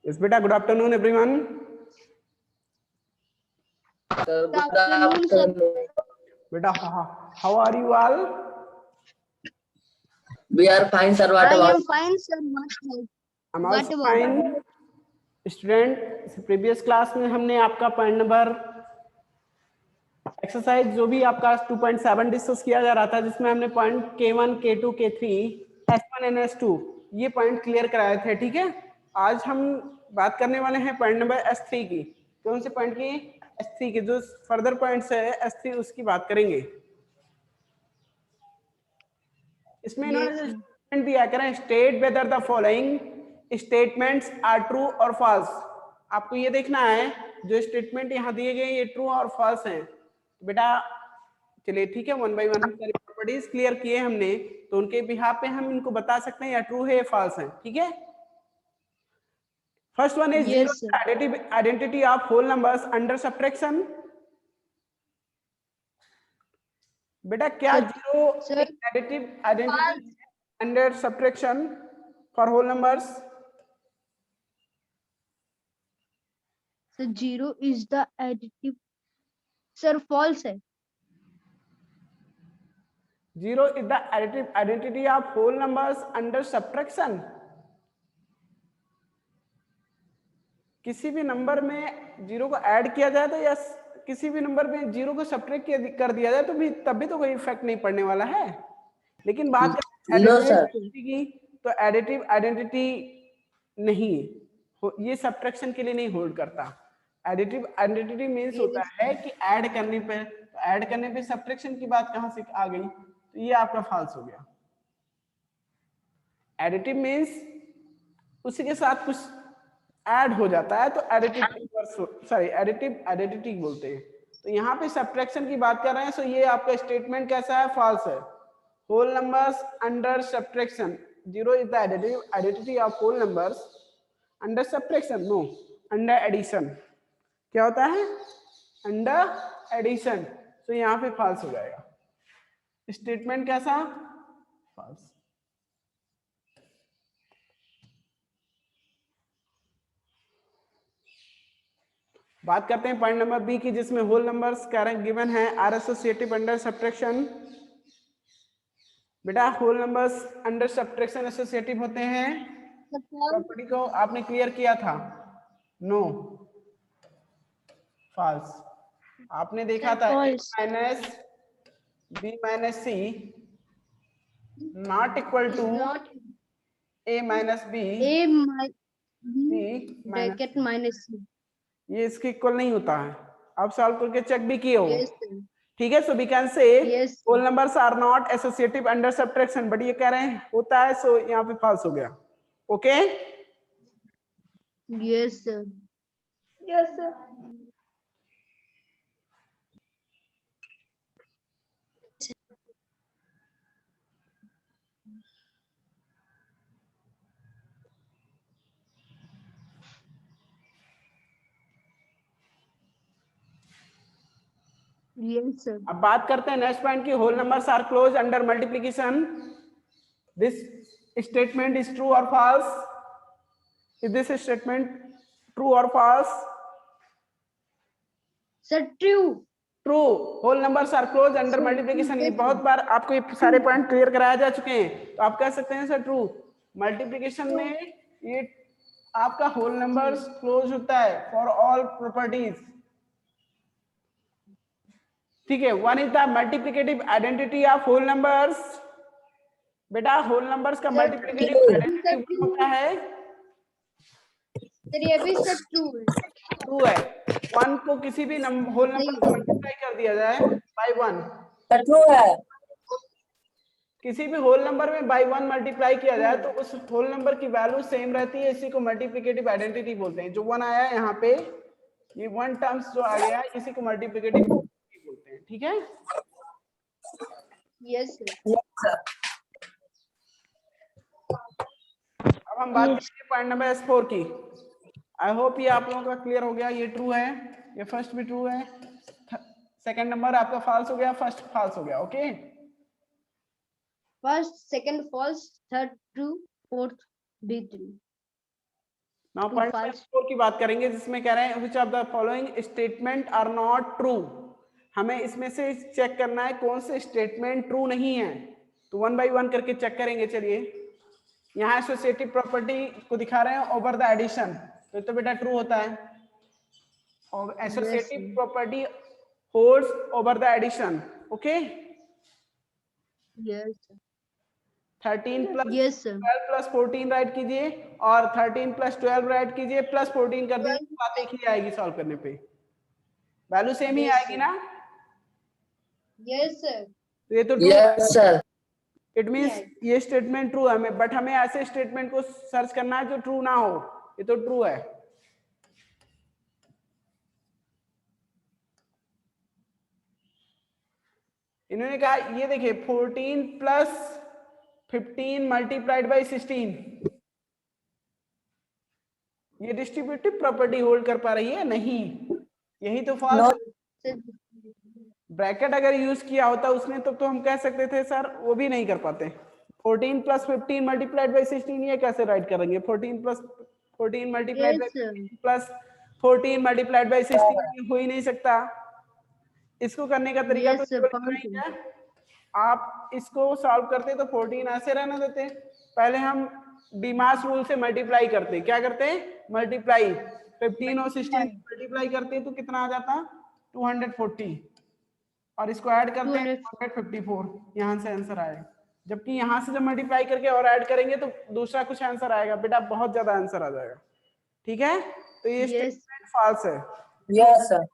Yes, beta. Good afternoon, everyone. Sir, good afternoon. Beta, how are you all? We are fine, sir. What I about? am fine, sir. I'm What also about fine. Student, previous class में हमने आपका point number exercise जो भी आपका 2.7 discuss किया जा रहा था, जिसमें हमने point K1, K2, K3, S1 and S2 ये पॉइंट क्लियर कराए थे। ठीक है, आज हम बात करने वाले हैं पॉइंट नंबर S3 की। कौन से पॉइंट की? S3 की। जो फर्दर पॉइंट्स है S3 उसकी बात करेंगे। इसमें इन्होंने जो स्टेटमेंट दिया करें, state whether the following statements are true और फॉल्स। आपको ये देखना है जो स्टेटमेंट यहाँ दिए गए ये ट्रू और फॉल्स हैं। तो बेटा चलिए ठीक है, वन बाय वन सारी प्रॉपर्टीज क्लियर किए हमने, तो उनके बिहाफ पे हम इनको बता सकते हैं या ट्रू है या फॉल्स है। ठीक है, first one is zero identity of whole numbers under subtraction. बेटा क्या zero additive identity under subtraction for whole numbers? So 0 is the additive. Sir, false है. 0 is the additive identity of whole numbers under subtraction. किसी भी number में 0 को add किया जाए तो या किसी भी नंबर में 0 को सब्ट्रैक्ट कर दिया जाए तो भी तब भी तो कोई इफेक्ट नहीं पड़ने वाला है। लेकिन बात करें No, sir. की तो एडिटिव आइडेंटिटी नहीं, ये सब्ट्रैक्शन के लिए नहीं होल्ड करता। एडिटिव आइडेंटिटी मींस होता है कि ऐड करने पे, ऐड करने पे सब्ट्रैक्शन की बात कहां से आ गई, तो ये आपका फॉल्स हो गया। एडिटिव मींस उसी के साथ कुछ ऐड हो जाता है तो एडिटिव आइडेंटिटी बोलते हैं। तो यहाँ पे सब्ट्रैक्शन की बात कर रहे हैं, सो ये आपका स्टेटमेंट कैसा है? फॉल्स है। Whole numbers under subtraction, 0 is the identity of whole numbers under subtraction, no under addition. क्या होता है? Under addition. तो यहाँ पे फॉल्स हो जाएगा। स्टेटमेंट कैसा? फॉल्स। बात करते हैं पॉइंट नंबर बी की, जिसमें होल नंबर्स गिवन है आर एसोसिएटिव अंडर सब्ट्रैक्शन। बेटा whole numbers under subtraction associative होते हैं, प्रॉपर्टी को आपने क्लियर किया था। No, false. आपने देखा था a minus b minus c not equal to a minus b bracket minus c, ये इसके इक्वल नहीं होता है। आप सॉल्व करके चेक भी किए हो। Yes, sir. ठीक है, so we can say Yes. Whole numbers are not associative under subtraction, but ये कह रहे हैं होता है, सो यहाँ पे फॉल्स हो गया। Okay, Yes, sir. Yes, sir. Yes, sir. अब बात करते हैं नेक्स्ट पॉइंट की, whole numbers are close under multiplication. This statement is true और false? Is this statement true और false? Sir, true. True. Whole numbers are close under multiplication. ये बहुत बार आपको ये सारे पॉइंट क्लियर कराया जा चुके हैं, तो आप कह सकते हैं सर ट्रू। मल्टीप्लिकेशन में ये आपका होल नंबर्स क्लोज होता है फॉर ऑल प्रॉपर्टीज। ठीक है, one is the multiplicative identity of whole numbers. बेटा होल नंबर्स का मल्टीप्लिकेटिव आइडेंटिटी होता है, सर ये भी सर ट्रू है। ट्रू है। वन को किसी भी होल नंबर से मल्टीप्लाई कर दिया जाए बाय वन, ट्रू है। किसी भी होल नंबर में बाय वन मल्टीप्लाई किया जाए तो उस होल नंबर की वैल्यू सेम रहती है, इसी को मल्टीप्लिकेटिव आइडेंटिटी बोलते हैं। जो वन आया है यहाँ पे, ये वन टर्म्स जो आ गया है, इसी को मल्टीप्लिकेटिव बोलते हैं। ठीक है, यस सर। अब हम बात करेंगे पॉइंट नंबर S4 की। आई होप ये आप लोगों का क्लियर हो गया। ये ट्रू है, ये फर्स्ट भी ट्रू है, सेकंड नंबर आपका फॉल्स हो गया, फर्स्ट फॉल्स हो गया। Okay, first second false, third true, fourth भी true. Now True, point false. 4 की बात करेंगे, जिसमें कह रहे हैं which of the following statement are not true. हमें इसमें से चेक करना है कौन से स्टेटमेंट ट्रू नहीं है, तो वन बाय वन करके चेक करेंगे। चलिए, यहाँ एसोसिएटिव प्रॉपर्टी को दिखा रहे हैं ओवर द एडिशन, तो बेटा ट्रू होता है। और associative sir. Property holds over the addition. Okay, Yes, sir. 13 plus Yes, sir. 12 plus 14 write कीजिए और 13 प्लस 12 राइट कीजिए प्लस 14 कर दीजिए, बात एक ही आएगी सॉल्व करने पे, वैल्यू सेम ही Yes, आएगी sir. ना। Yes, sir. तो ये तो true Yes, sir. It means ये स्टेटमेंट ट्रू है, हमें बट हमें ऐसे स्टेटमेंट को सर्च करना है जो ट्रू ना हो। ये तो ट्रू है। इन्होंने कहा ये देखिए 14 प्लस 15 मल्टीप्लाइड बाई 16, ये डिस्ट्रीब्यूटिव प्रॉपर्टी होल्ड कर पा रही है? नहीं, यही तो फॉल्स है। ब्रैकेट अगर यूज किया होता उसने तो हम कह सकते थे सर, वो भी नहीं कर पाते। 14 प्लस 15 मल्टीप्लाइड बाई 16 ये कैसे राइट करेंगे? 14 plus 14 multiplied Yes, sir. By plus 14 multiplied by 16 हो ही नहीं सकता। इसको करने का तरीका Yes, तो sir. केवल इतना ही है, आप इसको सॉल्व करते तो 14 ऐसे रहने देते, पहले हम डिमास रूल से मल्टीप्लाई करते। क्या करते? मल्टीप्लाई। 15 और 16 मल्टीप्लाई करते तो कितना आ जाता? 240, और इसको ऐड करते हैं 254, यहाँ से आंसर आएगा। जबकि यहाँ से जब मल्टीप्लाई करके और ऐड करेंगे तो दूसरा कुछ आंसर आएगा, बेटा बहुत ज्यादा आंसर आ जाएगा। ठीक है, तो ये स्टेटमेंट फॉल्स है। Yes, sir.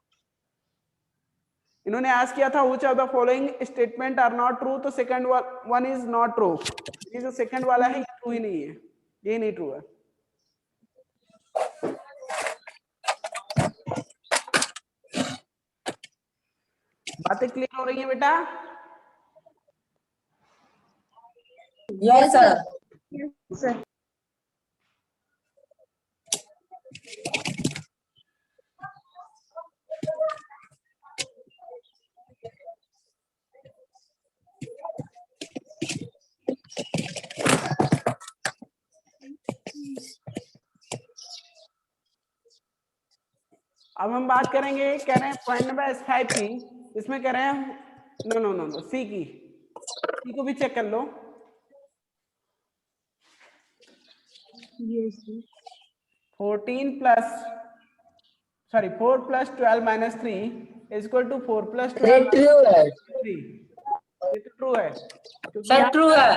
इन्होंने आज किया था which of the following statement are not true, तो second one is not true. ये जो सेकंड वाला है ये ट्रू ही नहीं है, ये नहीं ट्रू है। बातें क्लियर हो रही है बेटा? Yes, sir. Yes, sir. अब हम बात करेंगे, कह रहे हैं पॉइंट नंबर 5 की, इसमें कह रहे हैं no no no no C की, सी को भी चेक कर लो। Yes, sir. 14 plus sorry 4 plus 12 minus 3 is equal to 4 plus ये 12 ट्रू है। 3। ये तो ट्रू है, क्योंकि सर ट्रू है।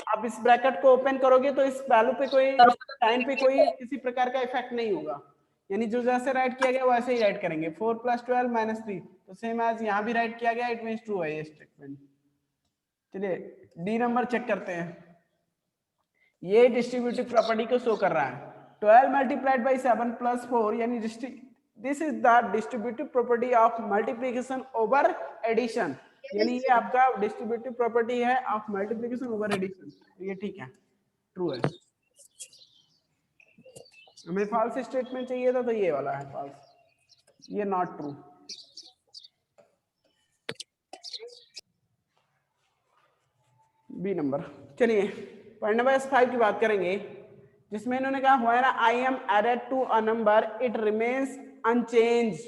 आप इस ब्रैकेट को ओपन करोगे तो इस वैल्यू पे कोई टाइम पे कोई किसी प्रकार का इफेक्ट नहीं होगा, यानी जो जैसे राइट किया गया वैसे ही राइट करेंगे। 4 प्लस 12 माइनस 3 तो सेम एज यहाँ भी राइट किया गया, इट मींस ट्रू है ये स्टेटमेंट। चलिए डी नंबर चेक करते हैं। ये डिस्ट्रीब्यूटिव प्रॉपर्टी को शो कर रहा है। 12 मल्टीप्लाइड बाई 7 प्लस 4, यानी this is the distributive property of multiplication over addition, यानी ये आपका डिस्ट्रीब्यूटिव प्रॉपर्टी है ऑफ मल्टीप्लिकेशन ओवर एडिशन। ये ठीक है, ट्रू है। हमें फॉल्स स्टेटमेंट चाहिए था तो ये वाला है फॉल्स, ये नॉट ट्रू। B number. चलिए पॉइंट नंबर 5 की बात करेंगे, जिसमें इन्होंने कहा when I am added to a number it remains unchange.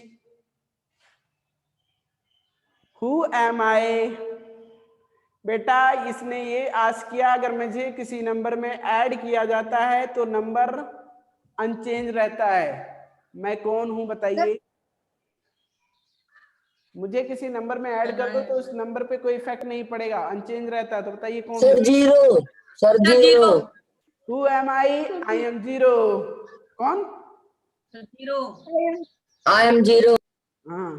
Who am I? बेटा इसने ये आस्क किया, अगर मुझे किसी नंबर में ऐड किया जाता है तो नंबर अनचेंज रहता है। मैं कौन हूं बताइए? मुझे किसी नंबर में ऐड कर दो तो उस नंबर पे कोई इफेक्ट नहीं पड़ेगा, अनचेंज रहता है, तो बताइए कौन? Sir zero. Sir zero. Who am I? I am zero. कौन? Zero. I am zero. हाँ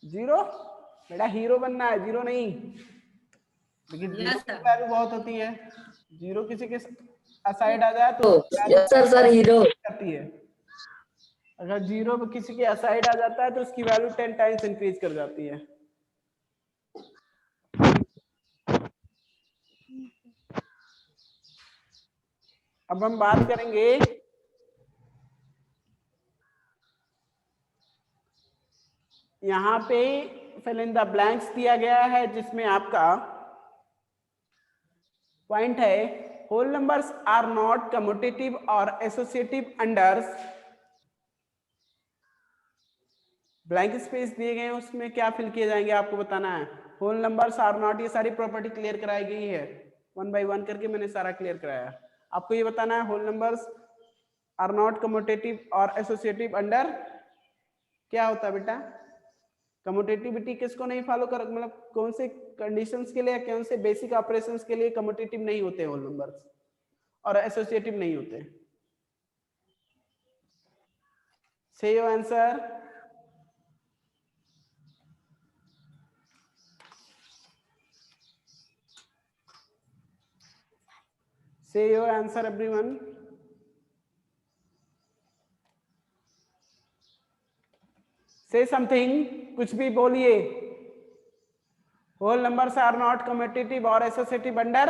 जीरो। बेटा हीरो बनना है, जीरो नहीं। लेकिन जीरो की वैल्यू बहुत होती है, जीरो किसी के असाइड आ जाए तो यस सर, सर हीरो करती है। अगर जीरो किसी के असाइड आ जाता है तो उसकी वैल्यू 10 टाइम्स इंक्रीज कर जाती है। अब हम बात करेंगे यहाँ पे फिल इन द ब्लैंक्स दिया गया है, जिसमें आपका पॉइंट है whole numbers are not commutative or associative under blank space दिए गए हैं, उसमें क्या फिल किए जाएंगे आपको बताना है। होल नंबर्स आर नॉट, ये सारी प्रॉपर्टी क्लियर कराई गई है, 1 by 1 करके मैंने सारा क्लियर कराया। आपको ये बताना है whole numbers are not commutative और एसोसिएटिव अंडर क्या होता है बेटा? कम्यूटेटिविटी किसको नहीं फॉलो कर, मतलब कौन से कंडीशंस के लिए, कौन से बेसिक ऑपरेशंस के लिए कम्यूटेटिव नहीं होते होल नंबर्स और एसोसिएटिव नहीं होते? से your answer. Say your answer everyone. Say something, कुछ भी बोलिए। Whole numbers are not commutative or associative under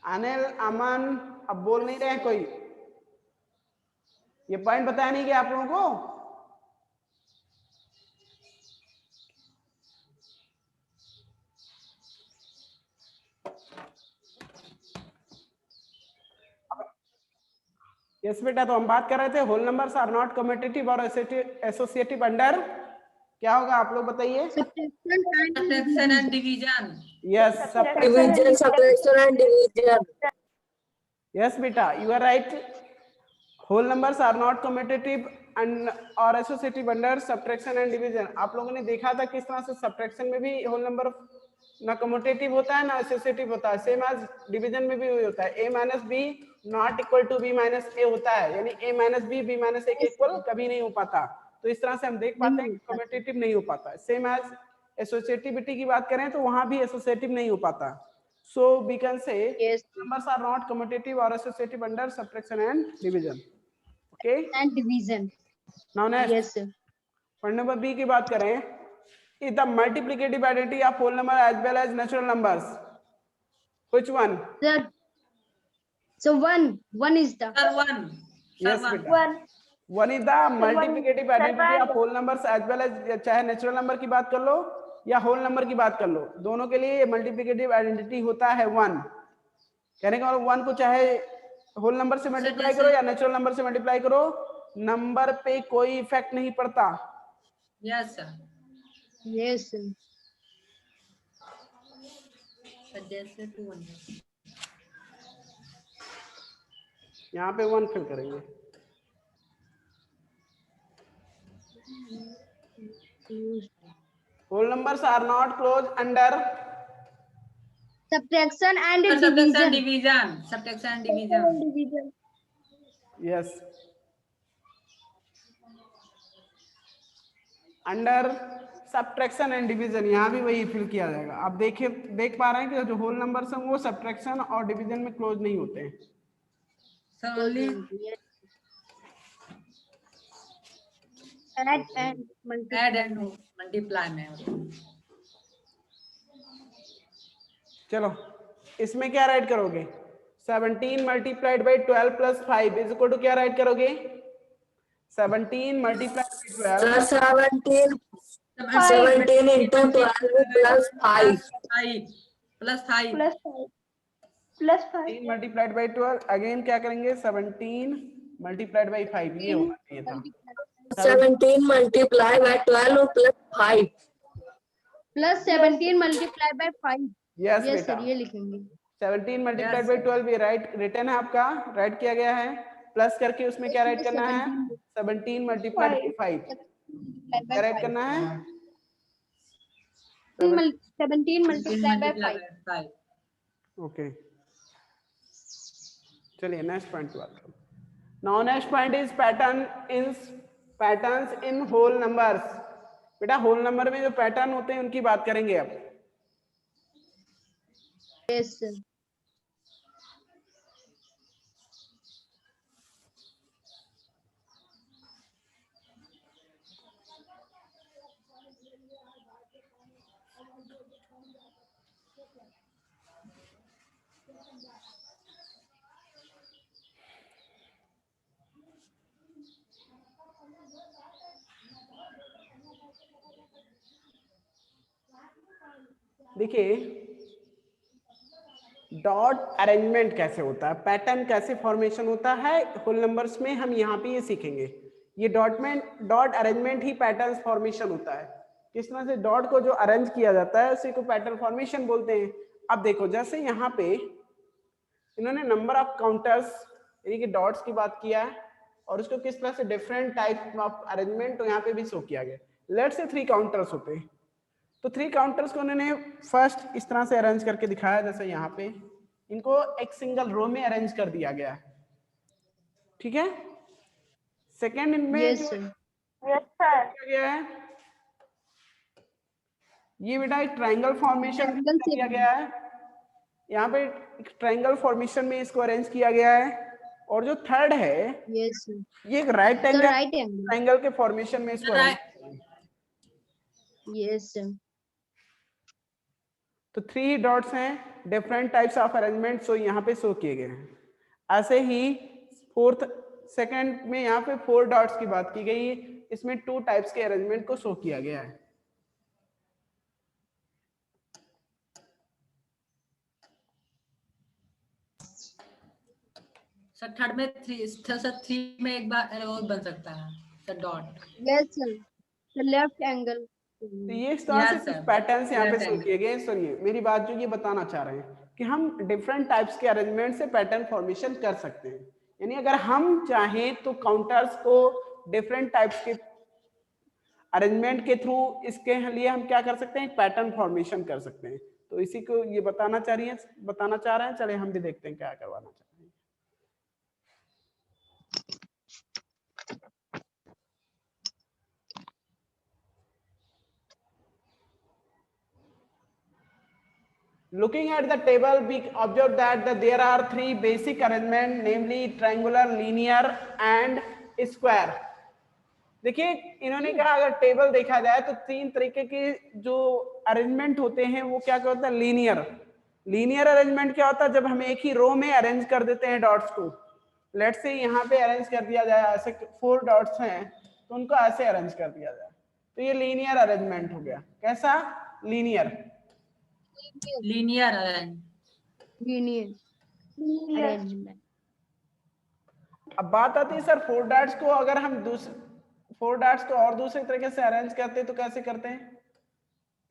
Anil, अमन, अब बोल नहीं रहे कोई, ये पॉइंट बताया नहीं क्या आप लोगों को? यस बेटा, तो हम बात कर रहे थे whole numbers are not commutative और एसोसिएटिव अंडर क्या होगा, आप लोग बताइए। Subtraction and division. Yes, Division, subtraction and division. Yes बेटा, you are right. Whole numbers are not commutative और associative under subtraction and division. आप लोगों ने देखा था किस तरह से सब्ट्रैक्शन में भी होल नंबर ना कम्यूटेटिव होता है ना एसोसिएटिव होता है, सेम एज डिवीजन में भी वही होता है। a minus B not equal to b minus a होता है, यानी a minus B b minus a के इक्वल कभी नहीं हो पाता। तो इस तरह से हम देख पाते हैं कि कम्यूटेटिव नहीं हो पाता। सेम एज एसोसिएटिविटी की बात करें तो वहां भी एसोसिएटिव नहीं हो पाता। So we can say Yes. numbers are not commutative or associative under subtraction and division. Okay. And division. Now next. Yes, sir. Point number B की बात करें, is the multiplicative identity of whole number as well as natural numbers. Which one? Sir. So one is the sir one. Yes, beta. One is the multiplicative identity of whole numbers as well as, चाहे natural number की बात कर लो या whole number की बात कर लो, दोनों के लिए मल्टीप्लिकेटिव आइडेंटिटी होता है 1। कहने का मतलब 1 को चाहे होल नंबर से मल्टीप्लाई करो या नेचुरल नंबर से मल्टीप्लाई करो, नंबर पे कोई इफेक्ट नहीं पड़ता। Yes sir. yes, sir. जैसे 2 यहाँ पे 1 फिल करेंगे। Whole numbers are not close under Subtraction and subtraction division. Division. Subtraction division. Division. Yes, under subtraction and division, यहाँ भी वही फिल किया जाएगा। आप देखिए, देख पा रहे हैं कि जो होल नंबर्स हैं वो सब्ट्रैक्शन और डिवीजन में क्लोज नहीं होते हैं। Sir only Add and multiply. Add and multiply में। चलो, इसमें क्या राइट करोगे? 17 multiplied by 12 plus 5 is equal to क्या राइट करोगे? 17 multiplied by 12 Sir, 17 into 12 plus 5. Plus 5 Plus 5. Plus 5. 17 multiplied by 12, again क्या करेंगे? 17 मल्टीप्लाइड बाई 5, ये होना चाहिए था। 17 multiplied by 12 plus 5. Plus 17 multiplied by 5. Yes Yes, बेटा, sir. ये लिखेंगे। 17 मल्टीप्लाइड Yes, बाई sir. 12 ये राइट रिटर्न है आपका, राइट किया गया है। प्लस करके उसमें क्या राइट करना है? 17 मल्टीप्लाइड बाई 5 क्या राइट करना है? 17 multiplied by 5. 5। ओके, चलिए नेक्स्ट पॉइंट की बात करो। Now next point is patterns in whole numbers. बेटा होल नंबर में जो पैटर्न होते हैं उनकी बात करेंगे अब। Yes, sir. देखिए डॉट अरेंजमेंट कैसे होता है, पैटर्न कैसे फॉर्मेशन होता है होल नंबर्स में, हम यहाँ पे ये सीखेंगे। ये डॉट अरेंजमेंट ही पैटर्न फॉर्मेशन होता है। किस तरह से डॉट को जो अरेंज किया जाता है उसी को पैटर्न फॉर्मेशन बोलते हैं। अब देखो जैसे यहाँ पे इन्होंने नंबर ऑफ काउंटर्स यानी कि डॉट्स की बात किया है और उसको किस तरह से डिफरेंट टाइप ऑफ अरेंजमेंट तो यहाँ पे भी शो किया गया। लेट्स से 3 काउंटर्स होते हैं, तो 3 काउंटर्स को उन्होंने फर्स्ट इस तरह से अरेंज करके दिखाया, जैसे यहाँ पे इनको एक सिंगल रो में अरेंज कर दिया गया है, ठीक है। सेकेंड इनमें Yes, जो sir. किया गया है ये बेटा एक ट्रायंगल फॉर्मेशन Triangle किया shape गया है। यहाँ पे एक ट्रायंगल फॉर्मेशन में इसको अरेंज किया गया है। और जो थर्ड है Yes, sir. ये एक right The angle right angle. Triangle के फॉर्मेशन में इसको Right. arrange Yes, sir. तो 3 डॉट्स हैं, different types of arrangement so यहाँ पे शो किए गए हैं। ऐसे ही फोर्थ सेकंड में यहाँ पे 4 डॉट्स की बात की गई, इसमें 2 टाइप्स के अरेंजमेंट को शो किया गया है। सर थर्ड में 3 सर 3 में एक बार वो बन सकता है sir dot. Yes, sir. The left angle. तो ये इस तरह से Yes, कुछ sir. पैटर्न्स यहाँ पे Left शो angle. किए गए हैं। सुनिए मेरी बात, जो ये बताना चाह रहे हैं कि हम डिफरेंट टाइप्स के अरेंजमेंट से पैटर्न फॉर्मेशन कर सकते हैं। यानी अगर हम चाहें तो काउंटर्स को डिफरेंट टाइप्स के अरेंजमेंट के थ्रू इसके लिए हम क्या कर सकते हैं, पैटर्न फॉर्मेशन कर सकते हैं। तो इसी को ये बताना चाह रहे हैं। चले हम भी देखते हैं क्या करवाना चाह रहे हैं। Looking at the table, we observe that there are 3 basic arrangement, namely triangular, linear and square. देखिए इन्होंने कहा अगर टेबल देखा जाए तो 3 तरीके के जो अरेंजमेंट होते हैं वो क्या होता है, लीनियर अरेंजमेंट क्या होता है, जब हम एक ही रो में अरेंज कर देते हैं डॉट्स को। लेट्स से यहाँ पे अरेंज कर दिया जाए, ऐसे 4 डॉट्स हैं तो उनको ऐसे अरेंज कर दिया जाए, तो ये लीनियर अरेंजमेंट हो गया। कैसा, linear linear arrange. Linear arrangement. अब बात आती है सर 4 डॉट्स को अगर हम 4 डॉट्स को और दूसरे तरीके से अरेंज करते हैं तो कैसे करते हैं।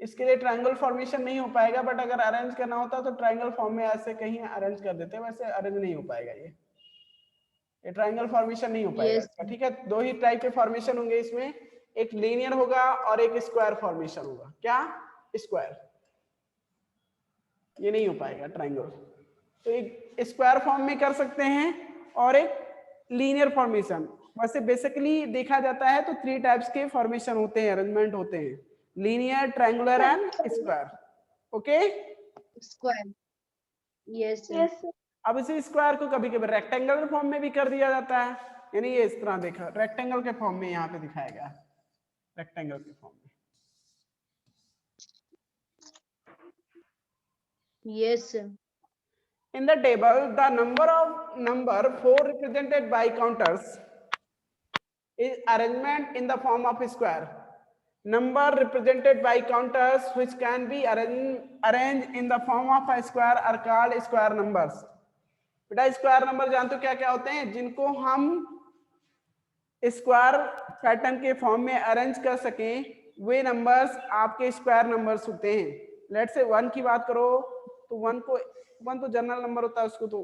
इसके लिए ट्रायंगल फॉर्मेशन नहीं हो पाएगा, बट अगर अरेंज करना होता तो ट्रायंगल फॉर्म में ऐसे कहीं अरेंज कर देते हैं, वैसे अरेंज नहीं हो पाएगा। ये ट्रायंगल फॉर्मेशन नहीं हो पाएगा Yes. इसका, ठीक है। 2 ही टाइप के फॉर्मेशन होंगे इसमें, एक लीनियर होगा और एक स्क्वायर फॉर्मेशन होगा। क्या, स्क्वायर, ये नहीं हो पाएगा ट्रायंगल। तो एक स्क्वायर फॉर्म में कर सकते हैं और एक लीनियर फॉर्मेशन। वैसे बेसिकली देखा जाता है तो 3 टाइप्स के फॉर्मेशन होते हैं, अरेंजमेंट होते हैं, linear, triangular and square. Okay, Square. Yes, sir. अब इसी स्क्वायर को कभी कभी रेक्टेंगल फॉर्म में भी कर दिया जाता है, यानी ये इस तरह देखा रेक्टेंगल के फॉर्म में यहाँ पे दिखाया गया, रेक्टेंगल के फॉर्म में। Yes, sir. In the table, the number 4 represented by counters is arrangement in the form of a square. Number represented by counters which can be arranged in the form of a square are called square numbers. बेटा square number जानते हो क्या क्या होते हैं, जिनको हम square pattern के फॉर्म में अरेंज कर सकें, वे नंबर्स आपके स्क्वायर नंबर्स होते हैं। लेट्स से 1 की बात करो तो 1 तो जनरल नंबर होता है, उसको तो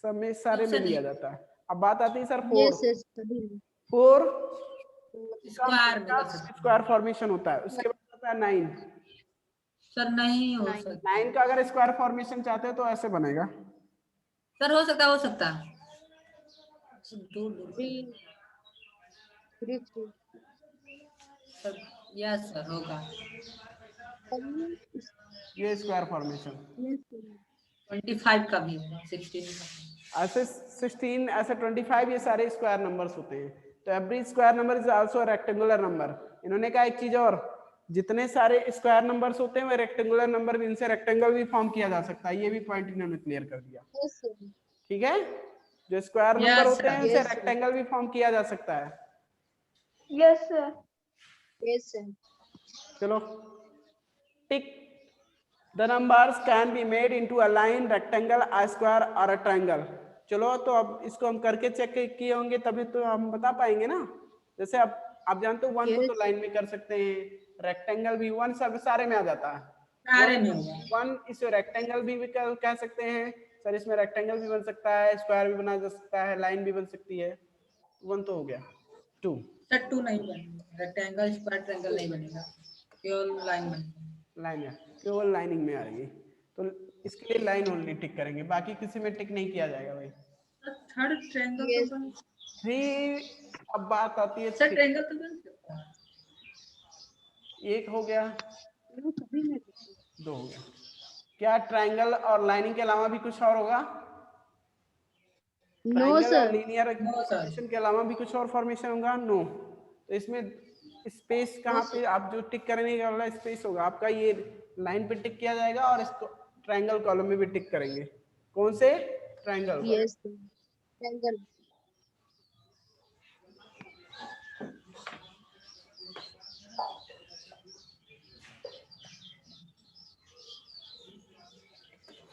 सब में सारे में लिया जाता है। अब बात आती है सर 4। Yes, yes. सभी 4 स्क्वायर में कर सकते स्क्वायर फॉर्मेशन होता है। उसके बाद आता है 9। सर नहीं हो सकता 9 का अगर स्क्वायर फॉर्मेशन चाहते हो तो ऐसे बनेगा। सर, हो सकता three, three, sir, yes sir होगा। ये स्क्वायर फॉर्मेशन 25 का भी होगा, 16 का। ऐसे 16 ऐसे 25 ये सारे स्क्वायर नंबर्स होते हैं। तो every square number is also rectangular number. इन्होंने कहा एक चीज और, जितने सारे स्क्वायर नंबर्स होते हैं वे रेक्टेंगुलर नंबर भी, इनसे रेक्टेंगल भी फॉर्म किया जा सकता है। ये भी पॉइंट इन्होंने क्लियर कर दिया, ठीक है। जो स्क्वायर नंबर होते हैं उनसे रेक्टेंगल भी फॉर्म किया जा सकता है। Yes, sir. Yes, sir. चलो टिक The numbers can be made into a line, rectangle, a square or a triangle. चलो तो अब इसको हम करके चेक किए होंगे तभी तो हम बता पाएंगे ना। जैसे अब आप जानते हो 1 को तो लाइन में कर सकते हैं, रेक्टेंगल भी 1 सब सारे में आ जाता है। सारे में होगा। 1 इसे रेक्टेंगल भी कह सकते हैं सर, इसमें रेक्टेंगल भी बन सकता है, स्क्वायर भी बना जा सकता है, लाइन भी बन सकती है। 1 तो हो गया। 2 सर 2 नहीं बनेगा, रेक्टेंगल स्क्वायर ट्रायंगल नहीं बनेगा, केवल लाइन बनेगा। लाइन है, केवल लाइनिंग में आ रही है तो इसके लिए लाइन ओनली टिक करेंगे, बाकी किसी में टिक नहीं किया जाएगा भाई। Third triangle Yes. तो बन 3 अब बात आती है सर, ट्रायंगल तो बन सकता है। 1 हो गया, वो सभी में 2 हो गया। क्या ट्रायंगल और लाइनिंग के अलावा भी कुछ और होगा? नो ट्रायंगल और sir, linear No, sir. Formation के अलावा भी कुछ और फॉर्मेशन होगा? नो। तो इसमें स्पेस कहाँ पे आप जो टिक करने वाला स्पेस होगा आपका, ये लाइन पे टिक किया जाएगा और इसको ट्रायंगल कॉलम में भी टिक करेंगे। कौन से? ट्रायंगल। Yes triangle.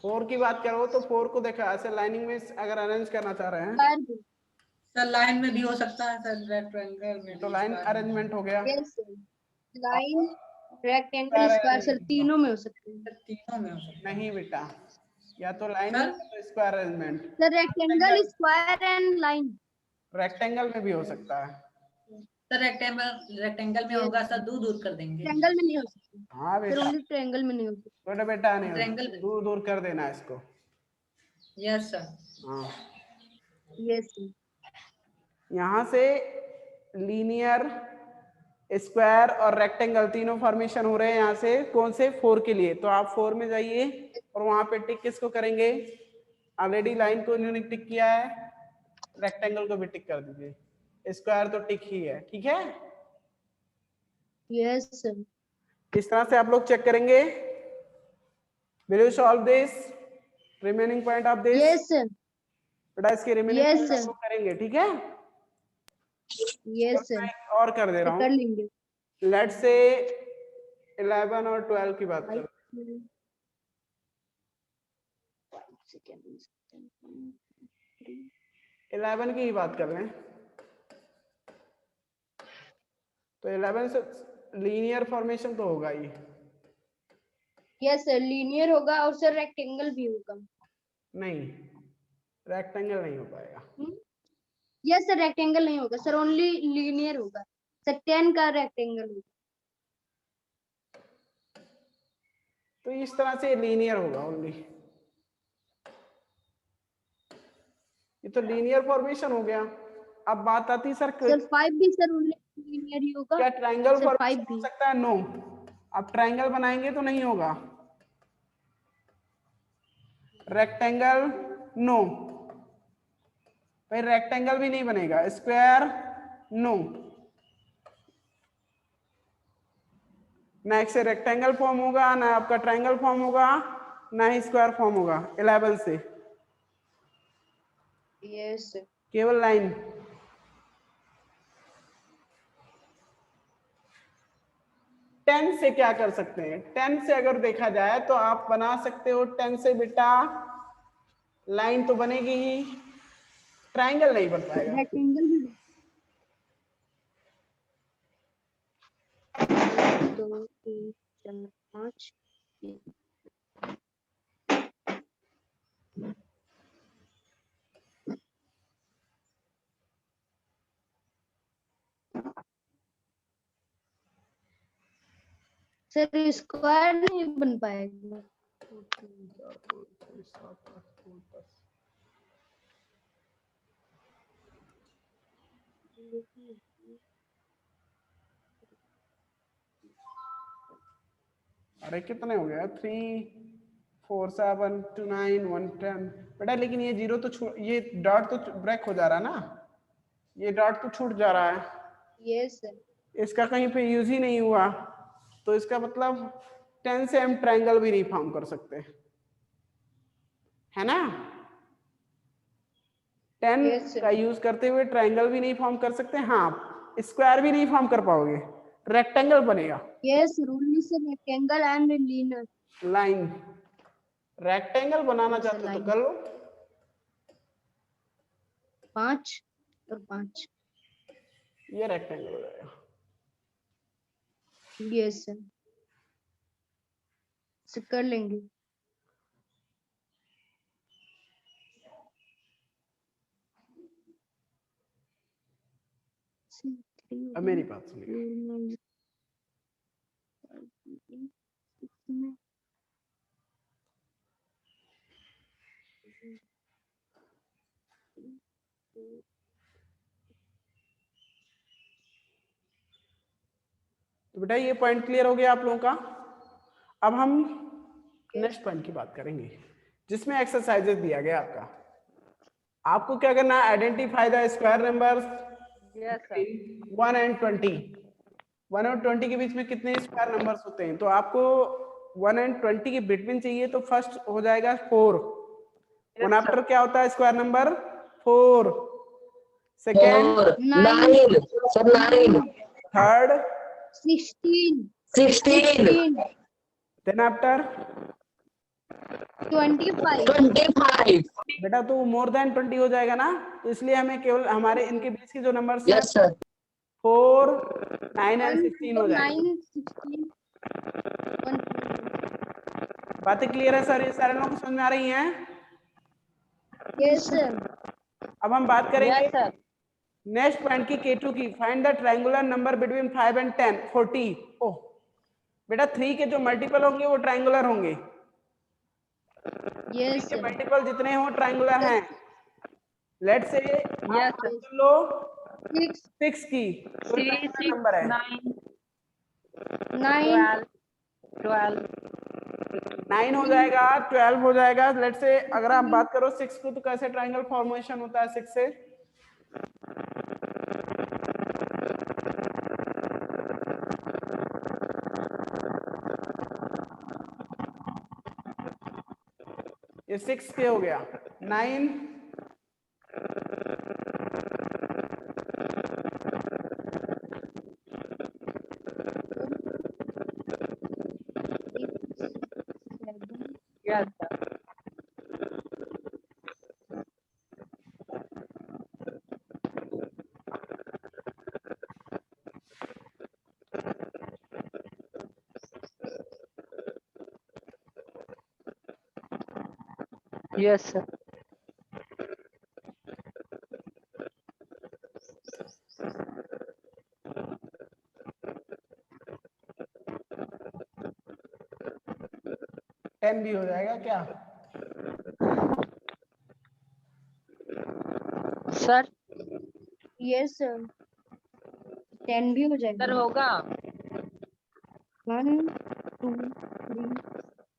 फोर की बात करो तो 4 को देखा ऐसे लाइनिंग में अगर अरेंज करना चाह रहे हैं स्क्वायर भी। सर लाइन में भी हो सकता है सर, ट्रायंगल में तो भी, लाइन square में भी। अरेंजमेंट हो गया। Yes line, rectangle, square sir तीनों में हो सकते हैं। सर तीनों में हो सकता है। नहीं बेटा, या तो लाइन सर? या तो square arrangement. Sir rectangle, square and line. Rectangle में भी हो सकता है। सर रेक्टेंगल में होगा सर, दूर दूर कर देंगे। ट्रायंगल में नहीं हो सकता हाँ सर, बेटा, ओनली ट्रायंगल में नहीं हो सकता। बेटा बेटा नहीं Triangle में। दूर दूर कर देना इसको। Yes sir. हाँ, यस यहाँ से लीनियर, स्क्वायर और रेक्टेंगल तीनों फॉर्मेशन हो रहे हैं यहाँ से। कौन से? 4 के लिए। तो आप 4 में जाइए और वहां पे टिक किसको करेंगे? ऑलरेडी लाइन को इन्होंने टिक किया है, रेक्टेंगल को भी टिक कर दीजिए, स्क्वायर तो टिक ही है। ठीक है, यस सर। इस तरह से आप लोग चेक करेंगे। Will you solve this remaining point of this? Yes sir. बेटा इसके रिमेनिंग Yes, पॉइंट sir. आप लोग करेंगे। ठीक है, यस सर, और कर दे रहा कर हूँ। लेंगे। लेट्स से 11 और 12 की बात करो। 11 की ही बात कर रहे हैं तो 11 से लीनियर फॉर्मेशन तो होगा ही। यस सर, लीनियर होगा और सर रेक्टेंगल भी होगा। नहीं, रेक्टेंगल नहीं हो पाएगा। यस सर, रेक्टेंगल नहीं होगा सर, ओनली लीनियर होगा सर। 10 का रेक्टेंगल होगा। तो इस तरह से लीनियर होगा ओनली। ये तो लीनियर फॉर्मेशन हो गया। अब बात आती है सर सर 5 भी सर ओनली लीनियर ही होगा। क्या ट्रायंगल सर 5 फॉर्मेशन हो भी। सकता है? नो। अब ट्रायंगल बनाएंगे तो नहीं होगा। रेक्टेंगल नो, भाई रेक्टेंगल भी नहीं बनेगा। स्क्वायर नो, ना एक से रेक्टेंगल फॉर्म होगा, ना आपका ट्रायंगल फॉर्म होगा, ना ही स्क्वायर फॉर्म होगा 11 से। Yes sir. केवल लाइन। टेन से क्या कर सकते हैं? 10 से अगर देखा जाए तो आप बना सकते हो 10 से बेटा, लाइन तो बनेगी ही, ट्रायंगल नहीं बन पाएगा। रेक्टेंगल भी 2 3 4 5 सर स्क्वायर नहीं बन पाएगा। अरे कितने हो गया? 3 4 7 2 9 1 10 बेटा, लेकिन ये जीरो तो ये डॉट तो ब्रेक हो जा रहा है ना, ये डॉट तो छूट जा रहा है, यस सर। इसका कहीं पे यूज ही नहीं हुआ। तो इसका मतलब 10 से हम ट्रायंगल भी नहीं फॉर्म कर सकते, है ना। 10 Yes, sir. का यूज करते हुए ट्रायंगल भी नहीं फॉर्म कर सकते। हाँ, स्क्वायर भी नहीं फॉर्म कर पाओगे, रेक्टेंगल बनेगा। Yes sir, only sir rectangle and linear. Line rectangle बनाना चाहते हो तो कर लो। 5 और 5। ये रेक्टेंगल हो जाएगा। यस सर कर लेंगे। अब मेरी बात सुनिए, तो बेटा ये पॉइंट क्लियर हो गया आप लोगों का। अब हम नेक्स्ट पॉइंट की बात करेंगे जिसमें एक्सरसाइजेस दिया गया आपका। आपको क्या करना है, identify the square numbers 1 and 20। 1 और 20 के बीच में कितने स्क्वायर नंबर्स होते हैं, तो आपको 1 and 20 के बिटवीन चाहिए, तो फर्स्ट हो जाएगा 4। वन आफ्टर क्या होता है square number 4। Second 9 sir 9 third 16 then after 25। बेटा तो मोर देन 20 हो जाएगा ना, तो इसलिए हमें केवल हमारे इनके बीच के जो नंबर्स हैं यस सर 4, 9 and 16 हो जाएंगे। 9 16 बातें क्लियर है सर, ये सारे लोगों को समझ में आ रही हैं? Yes sir. अब हम बात करेंगे नेक्स्ट पॉइंट की K2 की। Find the triangular number between 5 and 10 40। ओह बेटा 3 के जो मल्टीपल होंगे वो ट्रायंगुलर होंगे। यस के मल्टीपल जितने हो ट्रायंगुलर हैं। लेट्स से आप लो 6 की तो नंबर है 9 9 हो जाएगा, 12 हो जाएगा। लेट्स से अगर आप बात करो 6 को, तो कैसे ट्रायंगल फॉर्मेशन होता है 6 से? ये 6 के हो गया 9 यस सर 10 भी हो जाएगा क्या? सर यस सर 10 भी हो जाएगा। सर होगा 1 2 3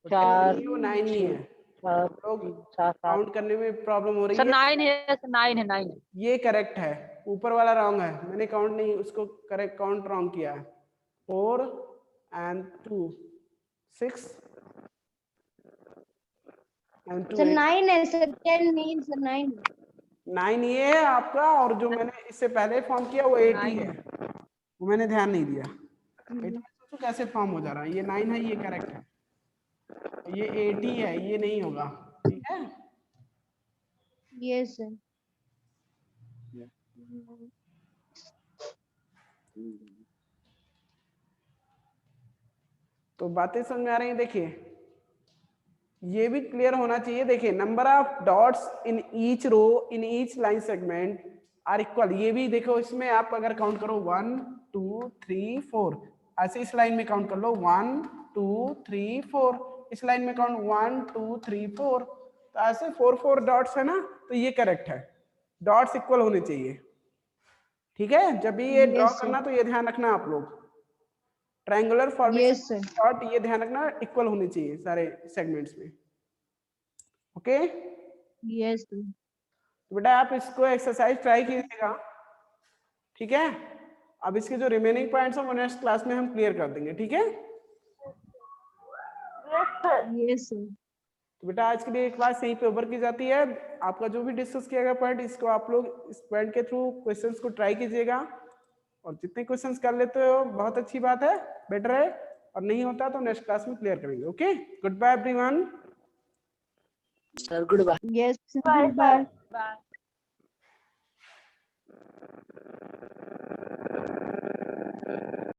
4 वो 9 ही है। 7 लोग 7 काउंट करने में प्रॉब्लम हो रही सर है। 9 है सर 9 है 9 ये करेक्ट है, ऊपर वाला रॉन्ग है, मैंने काउंट नहीं, उसको करेक्ट काउंट रॉन्ग किया है। 4 and 2 6 and 2 सर 8 9 है सर 10 नहीं सर 9 9 ये है आपका, और जो मैंने इससे पहले फॉर्म किया वो 8 ही है, वो मैंने ध्यान नहीं दिया। 8 में सोचो कैसे फॉर्म हो जा रहा है। ये 9 है, ये करेक्ट है, ये 8 ही है, ये नहीं होगा। ठीक है, यस सर। तो बातें समझ में आ रही हैं? देखिए ये भी क्लियर होना चाहिए। देखिए number of dots in each row in each line segment are equal. ये भी देखो, इसमें आप अगर काउंट करो 1 2 3 4, ऐसे इस लाइन में काउंट कर लो 1 2 3 4, इस लाइन में काउंट 1 2 3 4, तो ऐसे 4 डॉट्स है ना, तो ये करेक्ट है। डॉट्स इक्वल होने चाहिए। ठीक है, जब भी ये ड्रॉ Yes, sir. करना तो ये ध्यान रखना आप लोग, triangular Yes, formation sir. Dot ये ध्यान रखना इक्वल होनी चाहिए सारे सेगमेंट्स में। Okay Yes, sir. तो बेटा आप इसको एक्सरसाइज ट्राई कीजिएगा। ठीक है, अब इसके जो रिमेनिंग पॉइंट्स हैं वो नेक्स्ट क्लास में हम क्लियर कर देंगे। ठीक है, Yes, sir. तो बेटा आज के लिए क्लास यहीं पे ओवर की जाती है। आपका जो भी डिस्कस किया गया पॉइंट, इसको आप लोग इस पॉइंट के थ्रू क्वेश्चंस को ट्राई कीजिएगा, और जितने क्वेश्चंस कर लेते हो बहुत अच्छी बात है, बेटर है। और नहीं होता तो नेक्स्ट क्लास में क्लियर करेंगे। Okay, good bye everyone. Sir good bye. Yes bye. Bye.